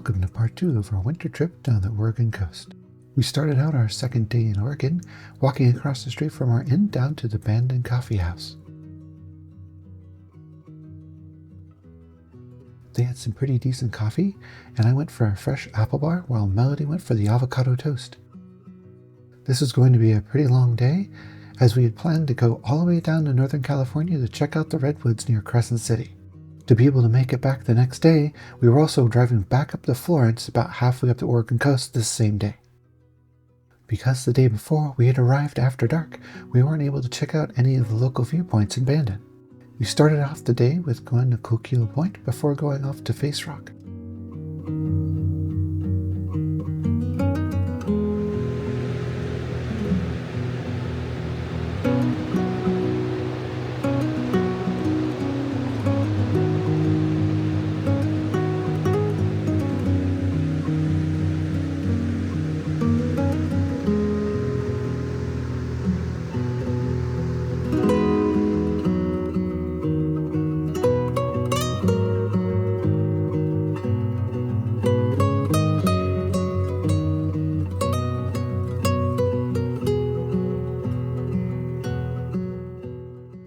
welcome to part 2 of our winter trip down the Oregon coast. We started out our second day in Oregon, walking across the street from our inn down to the abandoned coffee house. They had some pretty decent coffee, and I went for a fresh apple bar while Melody went for the avocado toast. This was going to be a pretty long day, as we had planned to go all the way down to Northern California to check out the Redwoods near Crescent City. To be able to make it back the next day, we were also driving back up to Florence about halfway up the Oregon coast this same day. Because the day before we had arrived after dark, we weren't able to check out any of the local viewpoints in Bandon. We started off the day with going to Coquille Point before going off to Face Rock.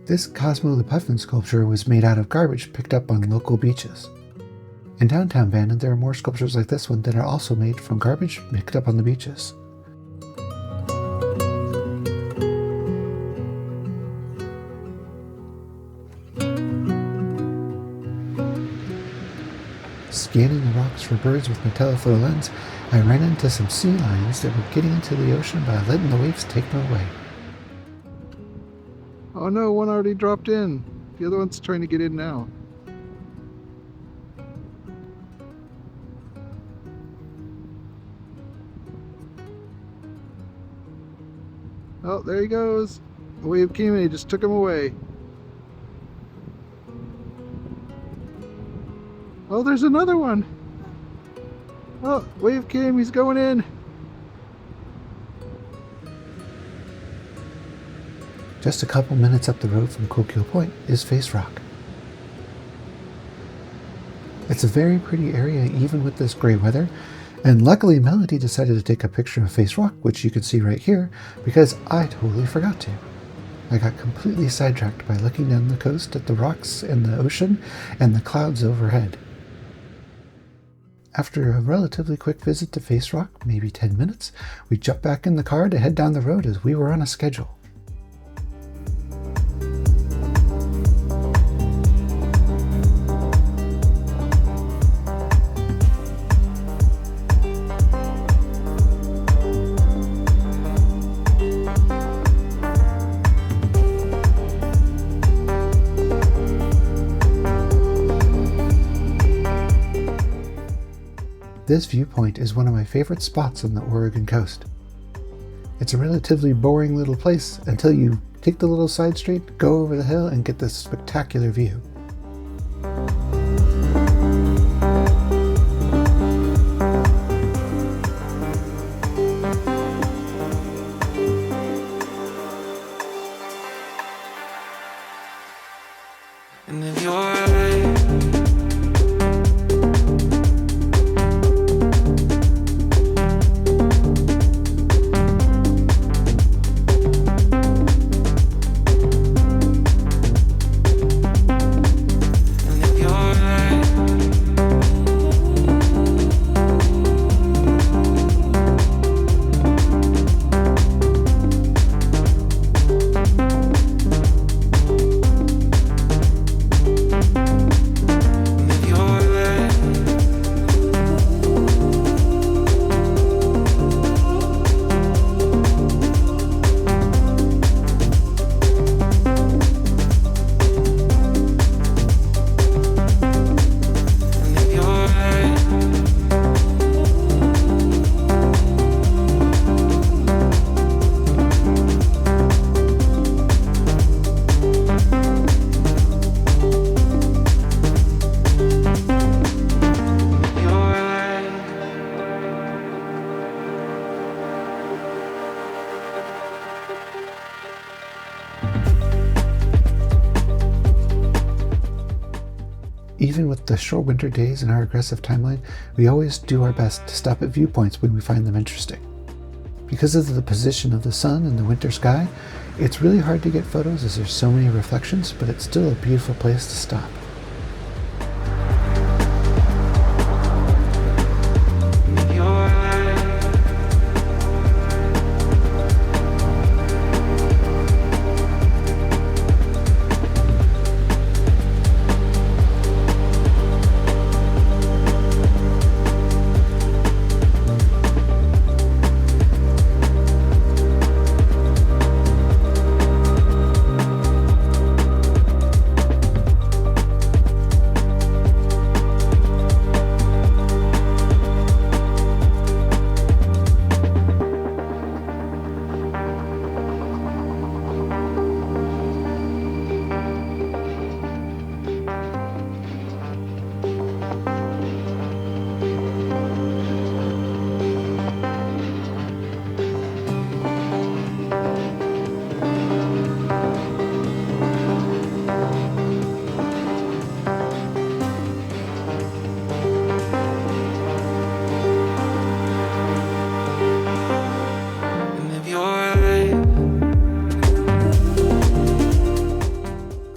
This Cosmo the Puffin sculpture was made out of garbage picked up on local beaches. In downtown Bandon, there are more sculptures like this one that are also made from garbage picked up on the beaches. Scanning the rocks for birds with my telephoto lens, I ran into some sea lions that were getting into the ocean by letting the waves take them away. Oh no, one already dropped in. The other one's trying to get in now. Oh, there he goes. The wave came and he just took him away. Oh, there's another one. Oh, wave came, he's going in. Just a couple minutes up the road from Coquille Point is Face Rock. It's a very pretty area even with this gray weather, and luckily Melody decided to take a picture of Face Rock, which you can see right here, because I totally forgot to. I got completely sidetracked by looking down the coast at the rocks and the ocean and the clouds overhead. After a relatively quick visit to Face Rock, maybe 10 minutes, we jumped back in the car to head down the road as we were on a schedule. This viewpoint is one of my favorite spots on the Oregon coast. It's a relatively boring little place until you take the little side street, go over the hill, and get this spectacular view. And if you're right. Even with the short winter days and our aggressive timeline, we always do our best to stop at viewpoints when we find them interesting. Because of the position of the sun and the winter sky, it's really hard to get photos as there's so many reflections, but it's still a beautiful place to stop.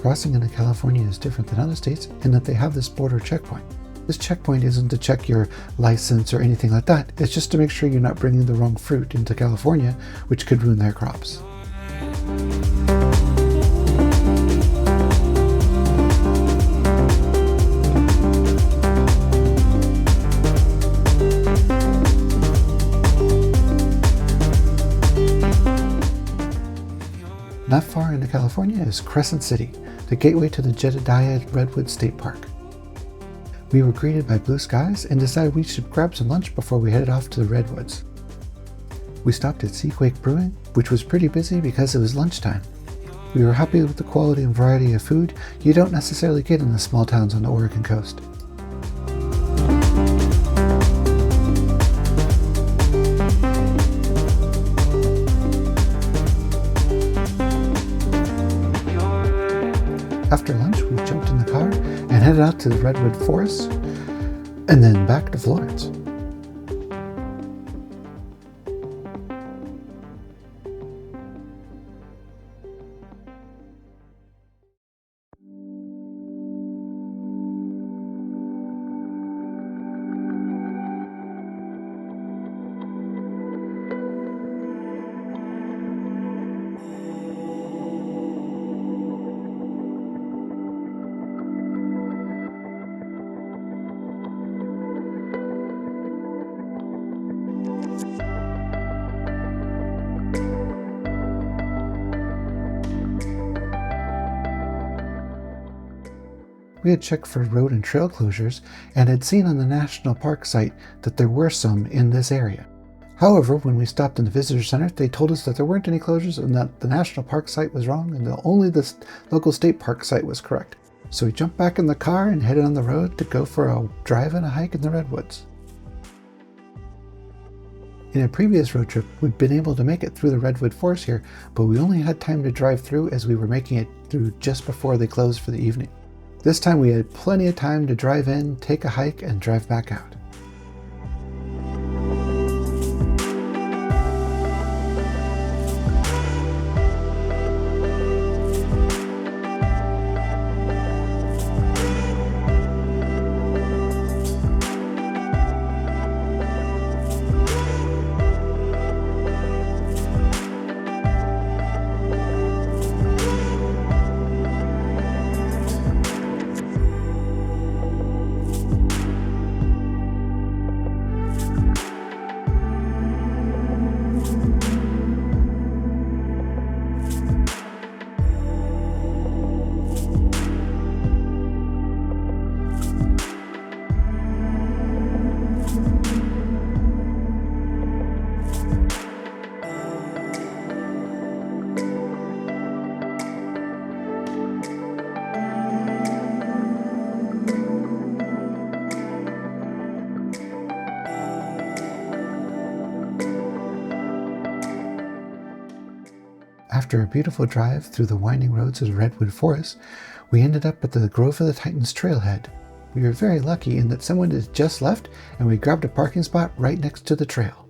Crossing into California is different than other states in that they have this border checkpoint. This checkpoint isn't to check your license or anything like that. It's just to make sure you're not bringing the wrong fruit into California, which could ruin their crops. Not far into California is Crescent City, the gateway to the Jedediah Redwoods State Park. We were greeted by blue skies and decided we should grab some lunch before we headed off to the Redwoods. We stopped at Seaquake Brewing, which was pretty busy because it was lunchtime. We were happy with the quality and variety of food you don't necessarily get in the small towns on the Oregon coast. After lunch, we jumped in the car and headed out to the Redwood Forest and then back to Florence. We had checked for road and trail closures and had seen on the national park site that there were some in this area. However, when we stopped in the visitor center, they told us that there weren't any closures and that the national park site was wrong and that only the local state park site was correct. So we jumped back in the car and headed on the road to go for a drive and a hike in the Redwoods. In a previous road trip, we'd been able to make it through the Redwood Forest here, but we only had time to drive through as we were making it through just before they closed for the evening. This time we had plenty of time to drive in, take a hike, and drive back out. After a beautiful drive through the winding roads of the Redwood Forest, we ended up at the Grove of the Titans trailhead. We were very lucky in that someone had just left and we grabbed a parking spot right next to the trail.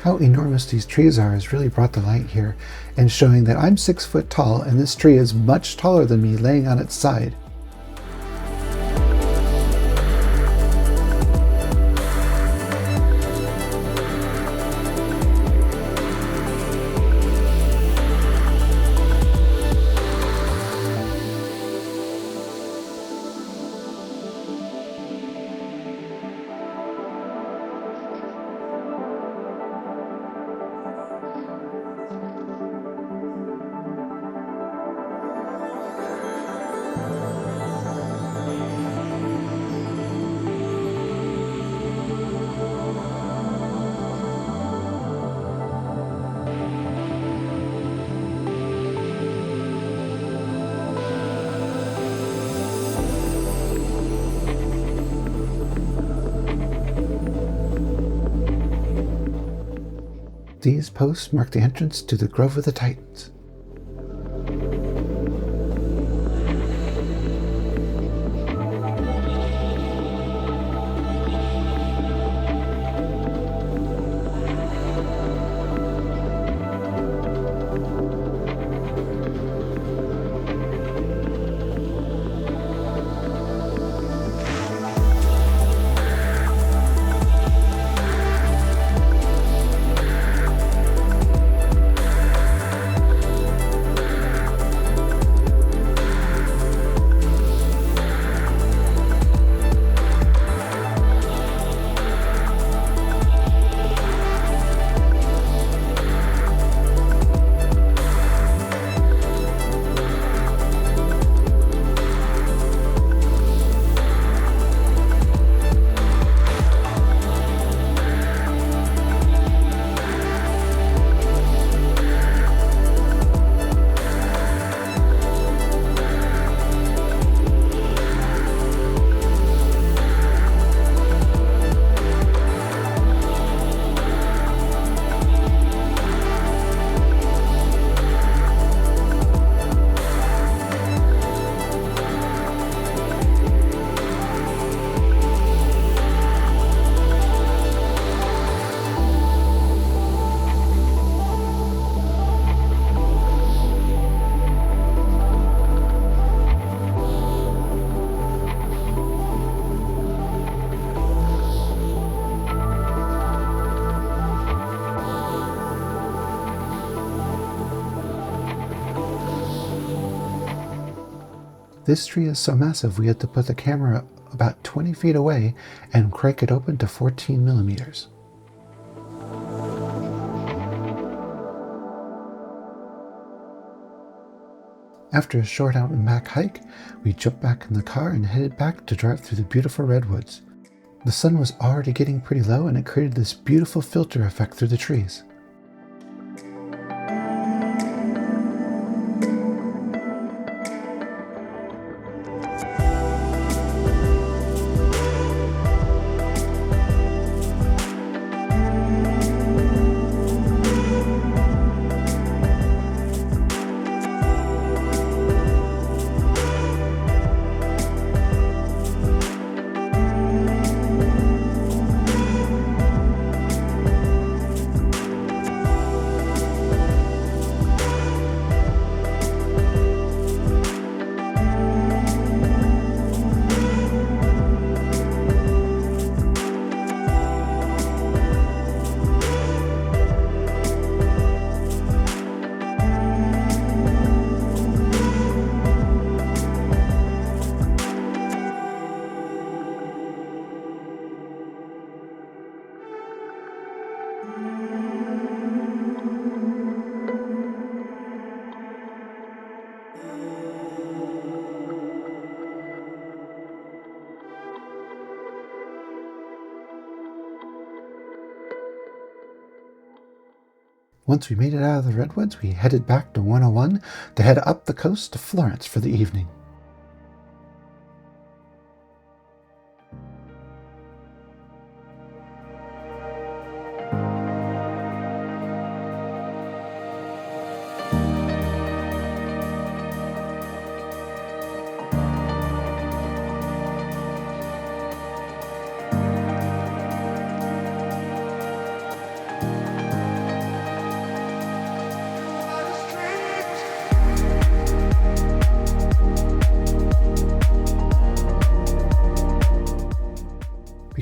How enormous these trees are has really brought the light here and showing that I'm 6 foot tall and this tree is much taller than me laying on its side. These posts mark the entrance to the Grove of the Titans. This tree is so massive we had to put the camera about 20 feet away and crank it open to 14 millimeters. After a short out and back hike, we jumped back in the car and headed back to drive through the beautiful redwoods. The sun was already getting pretty low and it created this beautiful filter effect through the trees. Once we made it out of the Redwoods, we headed back to 101 to head up the coast to Florence for the evening.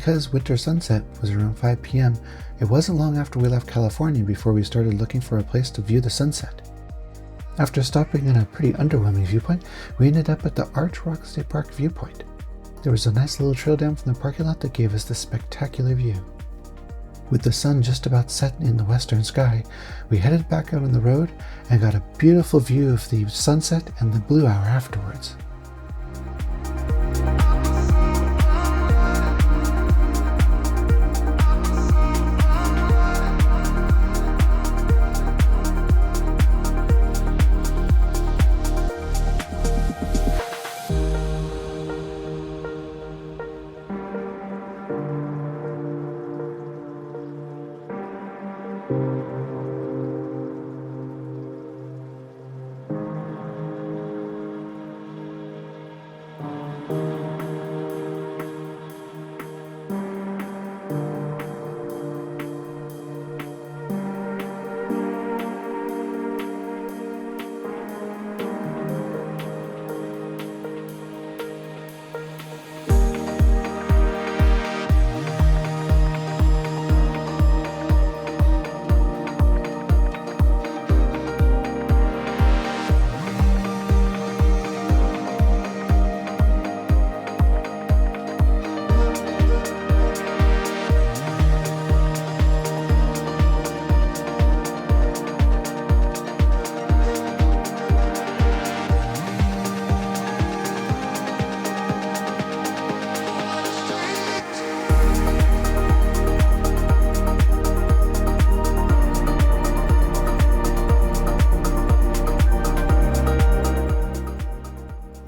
Because winter sunset was around 5 p.m., it wasn't long after we left California before we started looking for a place to view the sunset. After stopping in a pretty underwhelming viewpoint, we ended up at the Arch Rock State Park viewpoint. There was a nice little trail down from the parking lot that gave us this spectacular view. With the sun just about set in the western sky, we headed back out on the road and got a beautiful view of the sunset and the blue hour afterwards.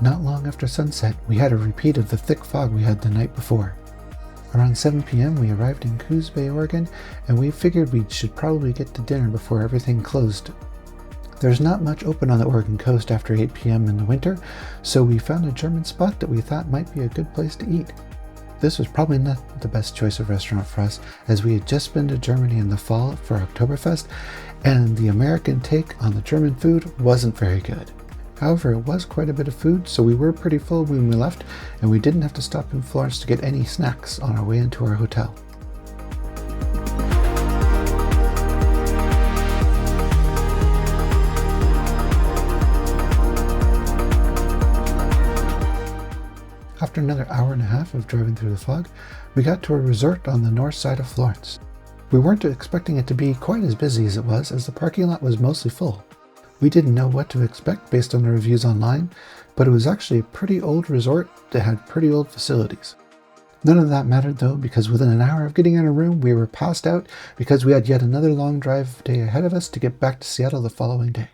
Not long after sunset, we had a repeat of the thick fog we had the night before. Around 7 p.m. we arrived in Coos Bay, Oregon, and we figured we should probably get to dinner before everything closed. There's not much open on the Oregon coast after 8 p.m. in the winter, so we found a German spot that we thought might be a good place to eat. This was probably not the best choice of restaurant for us, as we had just been to Germany in the fall for Oktoberfest, and the American take on the German food wasn't very good. However, it was quite a bit of food, so we were pretty full when we left, and we didn't have to stop in Florence to get any snacks on our way into our hotel. After another hour and a half of driving through the fog, we got to a resort on the north side of Florence. We weren't expecting it to be quite as busy as it was, as the parking lot was mostly full. We didn't know what to expect based on the reviews online, but it was actually a pretty old resort that had pretty old facilities. None of that mattered though, because within an hour of getting in a room, we were passed out because we had yet another long drive day ahead of us to get back to Seattle the following day.